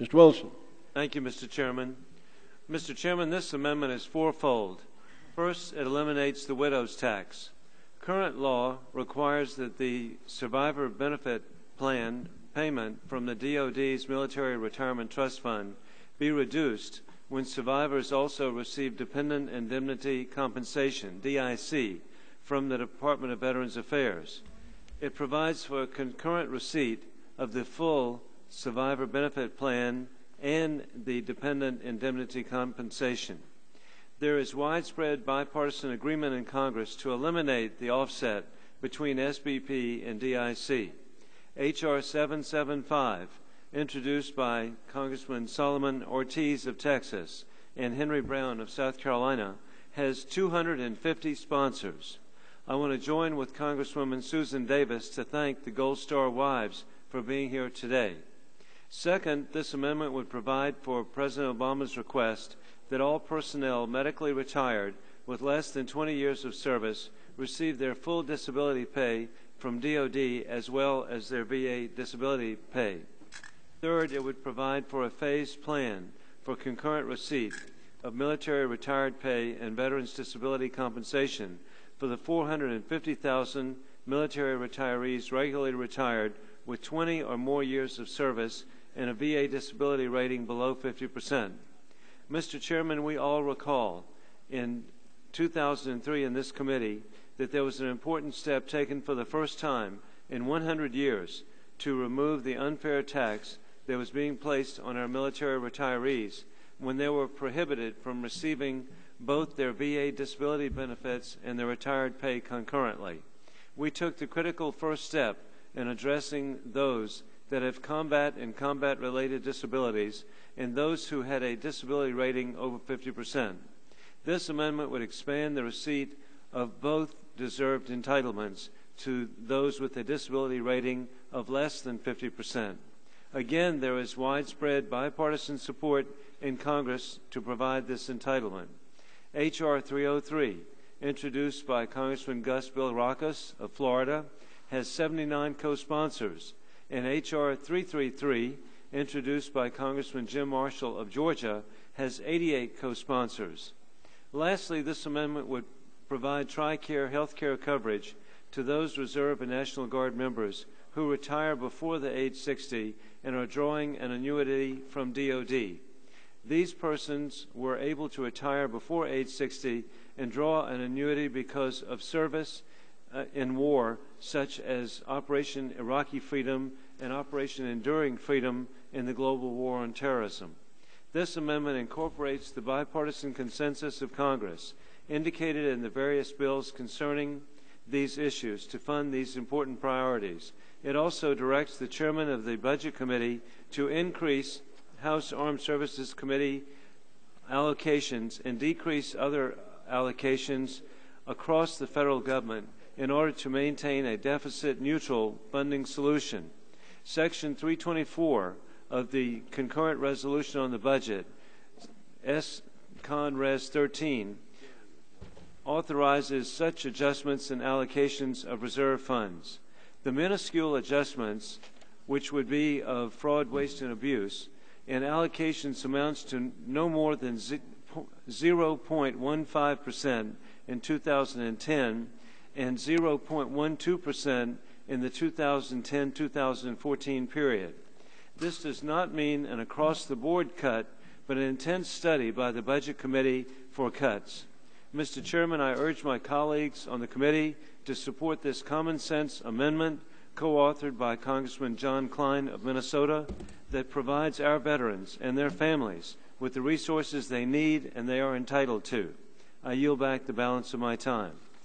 Mr. Wilson. Thank you, Mr. Chairman. Mr. Chairman, this amendment is fourfold. First, it eliminates the widow's tax. Current law requires that the survivor benefit plan payment from the DoD's Military Retirement Trust Fund be reduced when survivors also receive Dependent Indemnity Compensation, DIC, from the Department of Veterans Affairs. It provides for a concurrent receipt of the full survivor benefit plan and the Dependent Indemnity Compensation. There is widespread bipartisan agreement in Congress to eliminate the offset between SBP and DIC. H.R. 775, introduced by Congressman Solomon Ortiz of Texas and Henry Brown of South Carolina, has 250 sponsors. I want to join with Congresswoman Susan Davis to thank the Gold Star wives for being here today. Second, this amendment would provide for President Obama's request that all personnel medically retired with less than 20 years of service receive their full disability pay from DoD as well as their VA disability pay. Third, it would provide for a phased plan for concurrent receipt of military retired pay and veterans disability compensation for the 450,000 military retirees regularly retired with 20 or more years of service and a VA disability rating below 50%. Mr. Chairman, we all recall in 2003 in this committee that there was an important step taken for the first time in 100 years to remove the unfair tax that was being placed on our military retirees when they were prohibited from receiving both their VA disability benefits and their retired pay concurrently. We took the critical first step in addressing those that have combat and combat-related disabilities and those who had a disability rating over 50%. This amendment would expand the receipt of both deserved entitlements to those with a disability rating of less than 50%. Again, there is widespread bipartisan support in Congress to provide this entitlement. H.R. 303, introduced by Congressman Gus Bilirakis of Florida, has 79 co-sponsors, and H.R. 333, introduced by Congressman Jim Marshall of Georgia, has 88 co-sponsors. Lastly, this amendment would provide TRICARE health care coverage to those Reserve and National Guard members who retire before the age 60 and are drawing an annuity from DoD. These persons were able to retire before age 60 and draw an annuity because of service in war, such as Operation Iraqi Freedom and Operation Enduring Freedom in the global war on terrorism. This amendment incorporates the bipartisan consensus of Congress indicated in the various bills concerning these issues to fund these important priorities. It also directs the chairman of the Budget Committee to increase House Armed Services Committee allocations and decrease other allocations across the federal government in order to maintain a deficit-neutral funding solution. Section 324 of the concurrent resolution on the budget, S-Con Res 13, authorizes such adjustments and allocations of reserve funds. The minuscule adjustments, which would be of fraud, waste, and abuse, and allocations amounts to no more than 0.15% in 2010 and 0.12% in the 2010-2014 period. This does not mean an across-the-board cut, but an intense study by the Budget Committee for cuts. Mr. Chairman, I urge my colleagues on the committee to support this common-sense amendment co-authored by Congressman John Klein of Minnesota that provides our veterans and their families with the resources they need and they are entitled to. I yield back the balance of my time.